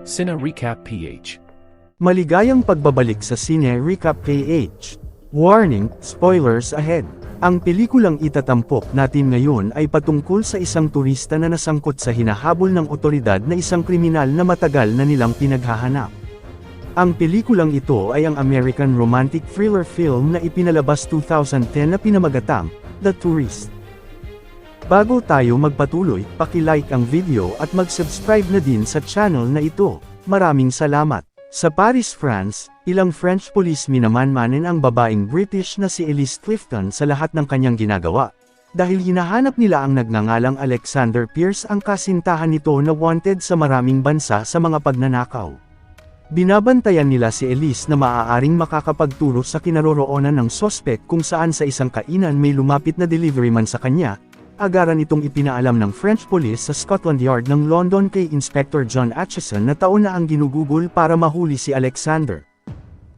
Cine Recap PH. Maligayang pagbabalik sa Cine Recap PH. Warning, spoilers ahead. Ang pelikulang itatampok natin ngayon ay patungkol sa isang turista na nasangkot sa hinahabol ng otoridad na isang kriminal na matagal na nilang pinaghahanap. Ang pelikulang ito ay ang American romantic thriller film na ipinalabas 2010 na pinamagatang The Tourist. Bago tayo magpatuloy, paki-like ang video at mag-subscribe na din sa channel na ito. Maraming salamat. Sa Paris, France, ilang French police minamanmanin ang babaeng British na si Elise Clifton sa lahat ng kanyang ginagawa. Dahil hinahanap nila ang nagngangalang Alexander Pierce, ang kasintahan nito na wanted sa maraming bansa sa mga pagnanakaw. Binabantayan nila si Elise na maaaring makakapagturo sa kinaroroonan ng sospek kung saan sa isang kainan may lumapit na deliveryman sa kanya. Agaran itong ipinaalam ng French police sa Scotland Yard ng London kay Inspector John Acheson na taon na ang ginugugol para mahuli si Alexander.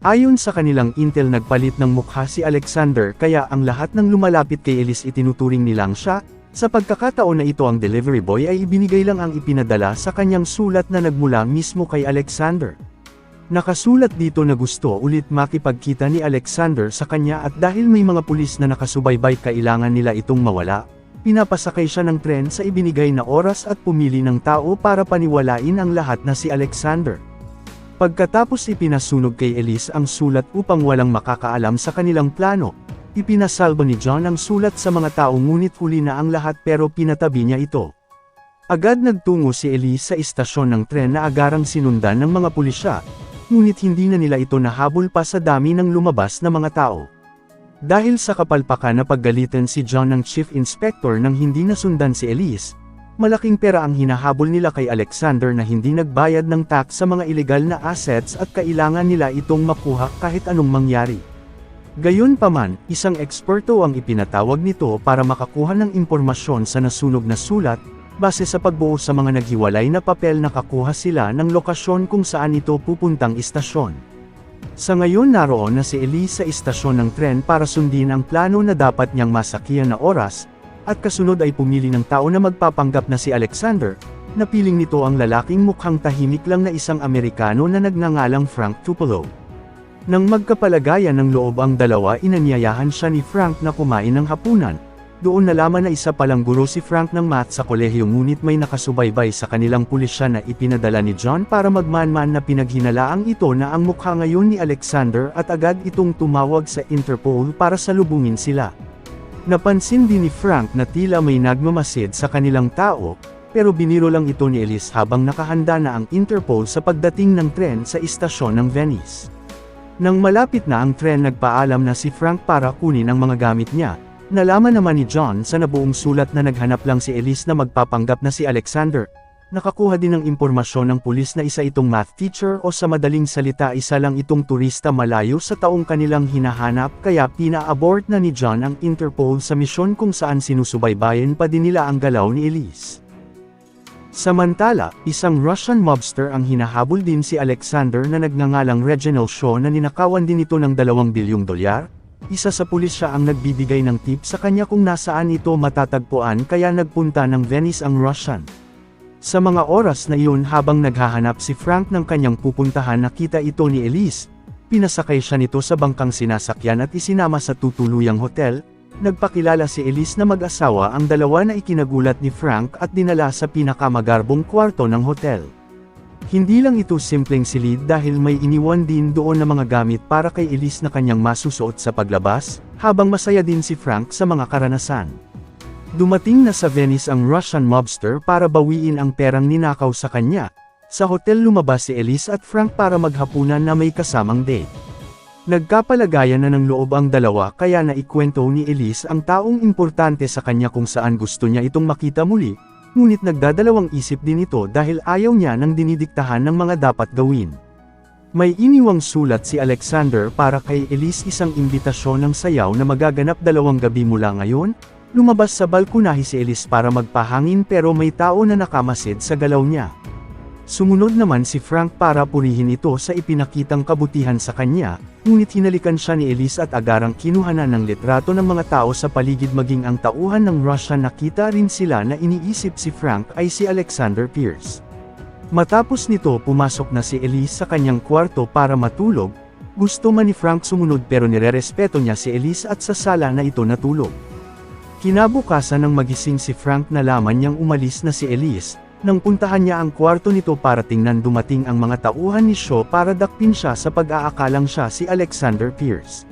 Ayon sa kanilang intel, nagpalit ng mukha si Alexander kaya ang lahat ng lumalapit kay Elise itinuturing nilang siya. Sa pagkakataon na ito, ang delivery boy ay ibinigay lang ang ipinadala sa kanyang sulat na nagmula mismo kay Alexander. Nakasulat dito na gusto ulit makipagkita ni Alexander sa kanya at dahil may mga pulis na nakasubaybay, kailangan nila itong mawala. Pinapasakay siya ng tren sa ibinigay na oras at pumili ng tao para paniwalain ang lahat na si Alexander. Pagkatapos ipinasunog kay Elise ang sulat upang walang makakaalam sa kanilang plano. Ipinasalba ni John ang sulat sa mga tao ngunit huli na ang lahat pero pinatabi niya ito. Agad nagtungo si Elise sa istasyon ng tren na agarang sinundan ng mga pulisya, ngunit hindi na nila ito nahabol pa sa dami ng lumabas na mga tao. Dahil sa kapalpakan na paggalitan si John ng Chief Inspector nang hindi nasundan si Elise, malaking pera ang hinahabol nila kay Alexander na hindi nagbayad ng tax sa mga ilegal na assets at kailangan nila itong makuha kahit anong mangyari. Gayunpaman, isang eksperto ang ipinatawag nito para makakuha ng impormasyon sa nasunog na sulat. Base sa pagbuo sa mga naghiwalay na papel, nakakuha sila ng lokasyon kung saan ito pupuntang istasyon. Sa ngayon naroon na si Elise sa istasyon ng tren para sundin ang plano na dapat niyang masakyan na oras, at kasunod ay pumili ng tao na magpapanggap na si Alexander. Napiling nito ang lalaking mukhang tahimik lang na isang Amerikano na nagngangalang Frank Tupelo. Nang magkapalagayan ng loob ang dalawa, inanyayahan siya ni Frank na kumain ng hapunan. Doon nalaman na isa palang guro si Frank ng math sa kolehiyo, ngunit may nakasubaybay sa kanilang pulisya na ipinadala ni John para magmanman na pinaghinalaang ito na ang mukha ngayon ni Alexander, at agad itong tumawag sa Interpol para salubungin sila. Napansin din ni Frank na tila may nagmamasid sa kanilang tao, pero biniro lang ito ni Elise habang nakahanda na ang Interpol sa pagdating ng tren sa istasyon ng Venice. Nang malapit na ang tren, nagpaalam na si Frank para kunin ang mga gamit niya. Nalaman naman ni John sa nabuong sulat na naghanap lang si Elise na magpapanggap na si Alexander. Nakakuha din ng impormasyon ng pulis na isa itong math teacher, o sa madaling salita, isa lang itong turista malayo sa taong kanilang hinahanap, kaya pina-abort na ni John ang Interpol sa misyon kung saan sinusubaybayan pa din nila ang galaw ni Elise. Samantala, isang Russian mobster ang hinahabol din si Alexander na nagngangalang Reginald Shaw na ninakawan din ito ng $2 bilyong. Isa sa pulis siya ang nagbibigay ng tip sa kanya kung nasaan ito matatagpuan, kaya nagpunta ng Venice ang Russian. Sa mga oras na iyon, habang naghahanap si Frank ng kanyang pupuntahan, nakita ito ni Elise. Pinasakay siya nito sa bangkang sinasakyan at isinama sa tutuluyang hotel. Nagpakilala si Elise na mag-asawa ang dalawa na ikinagulat ni Frank at dinala sa pinakamagarbong kwarto ng hotel. Hindi lang ito simpleng silid dahil may iniwan din doon na mga gamit para kay Elise na kanyang masusuot sa paglabas, habang masaya din si Frank sa mga karanasan. Dumating na sa Venice ang Russian mobster para bawiin ang perang ninakaw sa kanya. Sa hotel lumabas si Elise at Frank para maghapunan na may kasamang date. Nagkapalagayan na ng loob ang dalawa, kaya naikwento ni Elise ang taong importante sa kanya kung saan gusto niya itong makita muli. Ngunit nagdadalawang isip din ito dahil ayaw niya ng dinidiktahan ng mga dapat gawin. May iniwang sulat si Alexander para kay Elise, isang imbitasyon ng sayaw na magaganap 2 gabi mula ngayon. Lumabas sa balkonahe si Elise para magpahangin pero may tao na nakamasid sa galaw niya. Sumunod naman si Frank para purihin ito sa ipinakitang kabutihan sa kanya, ngunit hinalikan siya ni Elise at agarang kinuhanan ng litrato ng mga tao sa paligid. Maging ang tauhan ng Russia, nakita rin sila na iniisip si Frank ay si Alexander Pierce. Matapos nito pumasok na si Elise sa kanyang kwarto para matulog, gusto man ni Frank sumunod pero nirerespeto niya si Elise at sa sala na ito natulog. Kinabukasan nang magising si Frank nalaman niyang umalis na si Elise, nang puntahan niya ang kwarto nito para tingnan dumating ang mga tauhan ni Shaw para dakpin siya sa pag-aakalang siya si Alexander Pierce.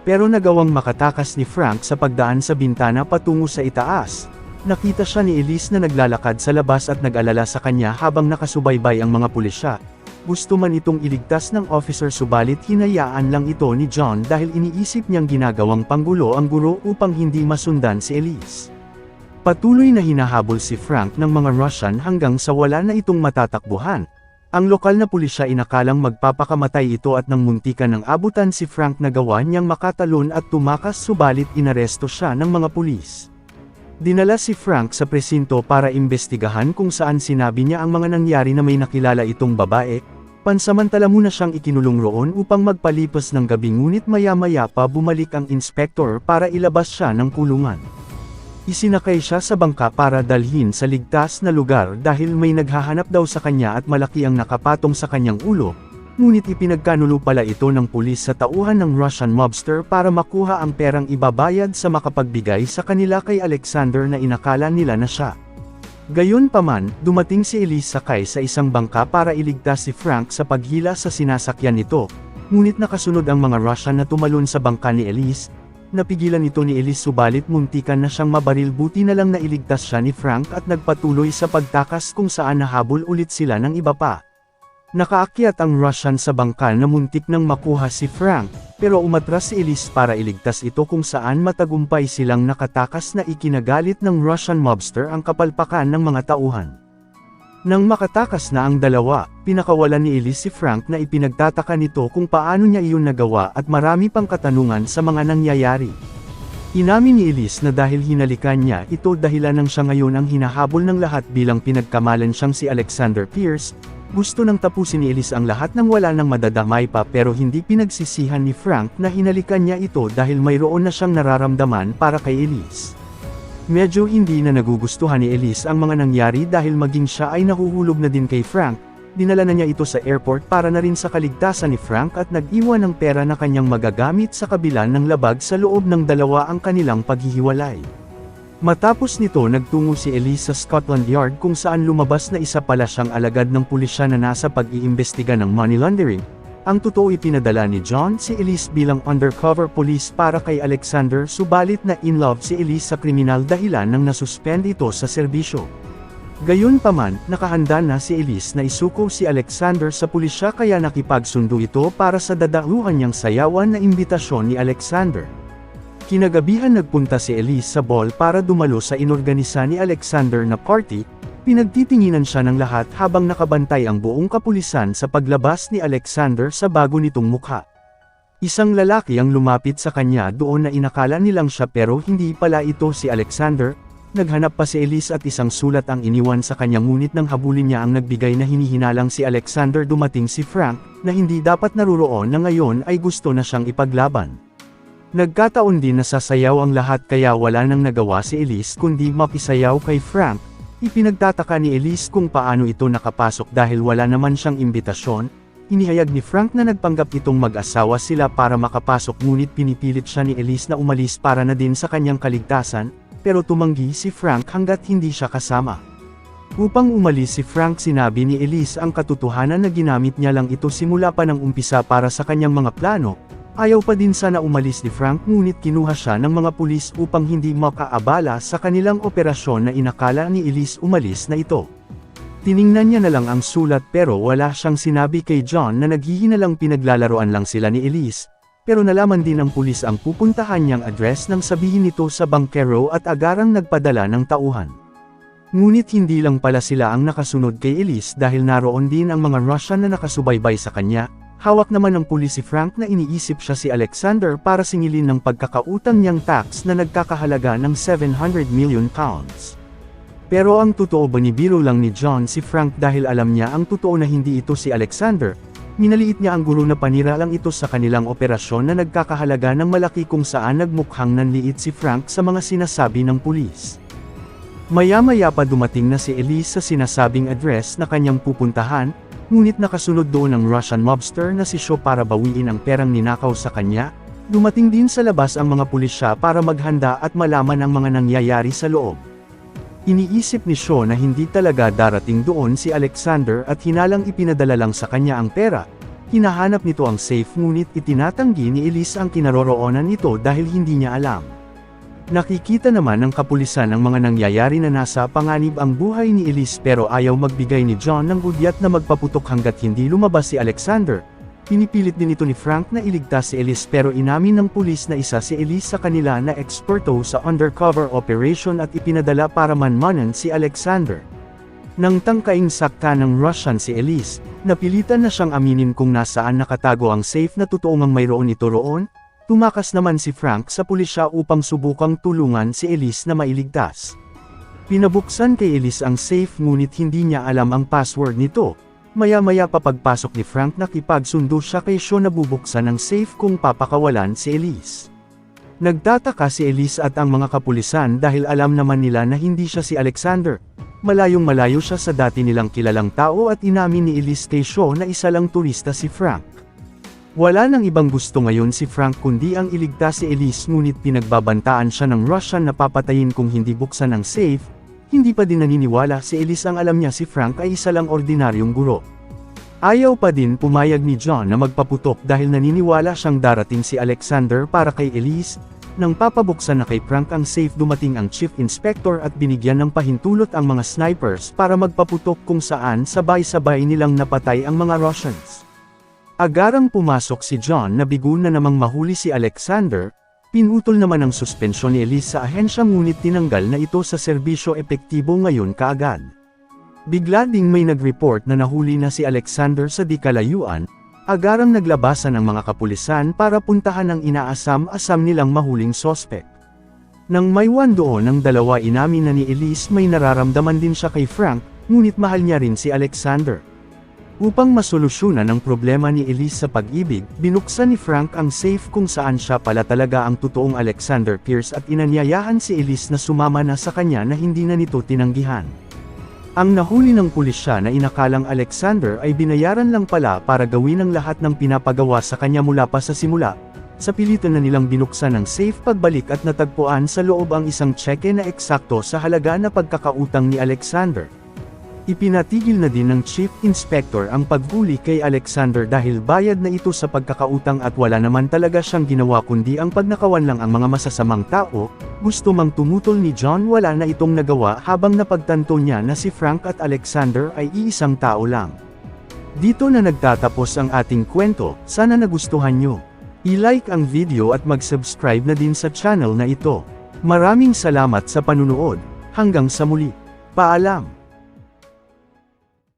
Pero nagawang makatakas ni Frank sa pagdaan sa bintana patungo sa itaas. Nakita siya ni Elise na naglalakad sa labas at nag-alala sa kanya habang nakasubaybay ang mga pulisya. Gusto man itong iligtas ng officer subalit hinayaan lang ito ni John dahil iniisip niyang ginagawang panggulo ang guro upang hindi masundan si Elise. Patuloy na hinahabol si Frank ng mga Russian hanggang sa wala na itong matatakbuhan. Ang lokal na pulisya inakalang magpapakamatay ito at nang muntikan ng abutan si Frank nagawa niyang makatalon at tumakas subalit inaresto siya ng mga pulis. Dinala si Frank sa presinto para imbestigahan kung saan sinabi niya ang mga nangyari na may nakilala itong babae. Pansamantala muna siyang ikinulong roon upang magpalipas ng gabi ngunit maya-maya pa bumalik ang inspektor para ilabas siya ng kulungan. Isinakay siya sa bangka para dalhin sa ligtas na lugar dahil may naghahanap daw sa kanya at malaki ang nakapatong sa kanyang ulo, ngunit ipinagkanulo pala ito ng pulis sa tauhan ng Russian mobster para makuha ang perang ibabayad sa makapagbigay sa kanila kay Alexander na inakala nila na siya. Gayunpaman, dumating si Elise sakay sa isang bangka para iligtas si Frank sa paghila sa sinasakyan nito, ngunit nakasunod ang mga Russian na tumalon sa bangka ni Elise. Napigilan ito ni Elise subalit muntikan na siyang mabaril buti na lang nailigtas siya ni Frank at nagpatuloy sa pagtakas kung saan nahabol ulit sila ng iba pa. Nakaakyat ang Russian sa bangka na muntik nang makuha si Frank, pero umatras si Elise para iligtas ito kung saan matagumpay silang nakatakas na ikinagalit ng Russian mobster ang kapalpakan ng mga tauhan. Nang makatakas na ang dalawa, pinakawalan ni Elise si Frank na ipinagtataka nito kung paano niya iyon nagawa at marami pang katanungan sa mga nangyayari. Inamin ni Elise na dahil hinalikan niya ito dahilan ng siya ngayon ang hinahabol ng lahat bilang pinagkamalan siyang si Alexander Pierce. Gusto nang tapusin ni Elise ang lahat nang wala nang madadamay pa pero hindi pinagsisihan ni Frank na hinalikan niya ito dahil mayroon na siyang nararamdaman para kay Elise. Medyo hindi na nagugustuhan ni Elise ang mga nangyari dahil maging siya ay nahuhulog na din kay Frank. Dinala na niya ito sa airport para na rin sa kaligtasan ni Frank at nag-iwan ng pera na kanyang magagamit sa kabila ng labag sa loob ng dalawa ang kanilang paghihiwalay. Matapos nito nagtungo si Elise sa Scotland Yard kung saan lumabas na isa pala siyang alagad ng pulisya na nasa pag-iimbestiga ng money laundering. Ang totoo ipinadala ni John si Elise bilang undercover police para kay Alexander subalit na in love si Elise sa kriminal dahilan nang nasuspend ito sa serbisyo. Gayunpaman, nakahanda na si Elise na isuko si Alexander sa pulisya kaya nakipagsundo ito para sa dadahuhan niyang sayawan na imbitasyon ni Alexander. Kinagabihan nagpunta si Elise sa ball para dumalo sa inorganisa ni Alexander na party. Pinagtitinginan siya ng lahat habang nakabantay ang buong kapulisan sa paglabas ni Alexander sa bago nitong mukha. Isang lalaki ang lumapit sa kanya doon na inakala nilang siya pero hindi pala ito si Alexander. Naghanap pa si Elise at isang sulat ang iniwan sa kanya ngunit nang habulin niya ang nagbigay na hinihinalang si Alexander dumating si Frank, na hindi dapat naruroon na ngayon ay gusto na siyang ipaglaban. Nagkataon din na sasayaw ang lahat kaya wala nang nagawa si Elise kundi makisayaw kay Frank. Ipinagtataka ni Elise kung paano ito nakapasok dahil wala naman siyang imbitasyon. Inihayag ni Frank na nagpanggap itong mag-asawa sila para makapasok ngunit pinipilit siya ni Elise na umalis para na din sa kanyang kaligtasan, pero tumanggi si Frank hanggat hindi siya kasama. Upang umalis si Frank sinabi ni Elise ang katotohanan na ginamit niya lang ito simula pa ng umpisa para sa kanyang mga plano. Ayaw pa din sana umalis ni Frank ngunit kinuha siya ng mga pulis upang hindi makaabala sa kanilang operasyon na inakala ni Elise umalis na ito. Tiningnan niya na lang ang sulat pero wala siyang sinabi kay John na naghihinalang pinaglalaroan lang sila ni Elise, pero nalaman din ng pulis ang pupuntahan niyang address nang sabihin nito sa bangkero at agarang nagpadala ng tauhan. Ngunit hindi lang pala sila ang nakasunod kay Elise dahil naroon din ang mga Russian na nakasubaybay sa kanya. Hawak naman ng pulis si Frank na iniisip siya si Alexander para singilin ng pagkakautang niyang tax na nagkakahalaga ng 700 million pounds. Pero ang totoo binibiro lang ni John si Frank dahil alam niya ang totoo na hindi ito si Alexander. Minaliit niya ang guro na panira lang ito sa kanilang operasyon na nagkakahalaga ng malaki kung saan nagmukhang nanliit si Frank sa mga sinasabi ng pulis. Maya-maya pa dumating na si Elise sa sinasabing address na kanyang pupuntahan, ngunit nakasunod doon ang Russian mobster na si Sho para bawiin ang perang ninakaw sa kanya. Dumating din sa labas ang mga pulisya para maghanda at malaman ang mga nangyayari sa loob. Iniisip ni Sho na hindi talaga darating doon si Alexander at hinalang ipinadala lang sa kanya ang pera. Hinahanap nito ang safe ngunit itinatanggi ni Elise ang kinaroroonan nito dahil hindi niya alam. Nakikita naman ng kapulisan ang mga nangyayari na nasa panganib ang buhay ni Elise pero ayaw magbigay ni John ng udyat na magpaputok hanggat hindi lumabas si Alexander. Pinipilit din ito ni Frank na iligtas si Elise pero inamin ng pulis na isa si Elise sa kanila na eksperto sa undercover operation at ipinadala para manmanan si Alexander. Nang tangkaing sakta ng Russian si Elise, napilitan na siyang aminin kung nasaan nakatago ang safe na totoong ang mayroon ito roon. Tumakas naman si Frank sa pulisya upang subukang tulungan si Elise na mailigtas. Pinabuksan kay Elise ang safe ngunit hindi niya alam ang password nito. Maya-maya pa pagpasok ni Frank nakipagsundo siya kay Sho na bubuksan ang safe kung papakawalan si Elise. Nagtataka si Elise at ang mga kapulisan dahil alam naman nila na hindi siya si Alexander. Malayong malayo siya sa dati nilang kilalang tao at inamin ni Elise kay Sho na isa lang turista si Frank. Wala nang ibang gusto ngayon si Frank kundi ang iligtas si Elise ngunit pinagbabantaan siya ng Russian na papatayin kung hindi buksan ang safe. Hindi pa din naniniwala si Elise ang alam niya si Frank ay isa lang ordinaryong guro. Ayaw pa din pumayag ni John na magpaputok dahil naniniwala siyang darating si Alexander para kay Elise. Nang papabuksan na kay Frank ang safe dumating ang Chief Inspector at binigyan ng pahintulot ang mga snipers para magpaputok kung saan sabay-sabay nilang napatay ang mga Russians. Agarang pumasok si John na bigo na namang mahuli si Alexander. Pinutol naman ang suspensyon ni Elise sa ahensya ngunit tinanggal na ito sa serbisyo epektibo ngayon kaagad. Bigla ding may nag-report na nahuli na si Alexander sa di kalayuan, agarang naglabasan ang mga kapulisan para puntahan ang inaasam-asam nilang mahuling sospek. Nang maywan doon ang dalawa inamin na ni Elise may nararamdaman din siya kay Frank, ngunit mahal niya rin si Alexander. Upang masolusyonan ang problema ni Elise sa pag-ibig, binuksan ni Frank ang safe kung saan siya pala talaga ang totoong Alexander Pierce at inanyayahan si Elise na sumama na sa kanya na hindi na nito tinanggihan. Ang nahuli ng pulisya na inakalang Alexander ay binayaran lang pala para gawin ang lahat ng pinapagawa sa kanya mula pa sa simula. Sa pilitan na nilang binuksan ang safe pagbalik at natagpuan sa loob ang isang tseke na eksakto sa halaga na pagkakautang ni Alexander. Ipinatigil na din ng Chief Inspector ang paghuli kay Alexander dahil bayad na ito sa pagkakautang at wala naman talaga siyang ginawa kundi ang pagnakawan lang ang mga masasamang tao. Gusto mang tumutol ni John wala na itong nagawa habang napagtanto niya na si Frank at Alexander ay iisang tao lang. Dito na nagtatapos ang ating kwento, sana nagustuhan nyo. I-like ang video at mag-subscribe na din sa channel na ito. Maraming salamat sa panunood, hanggang sa muli. Paalam!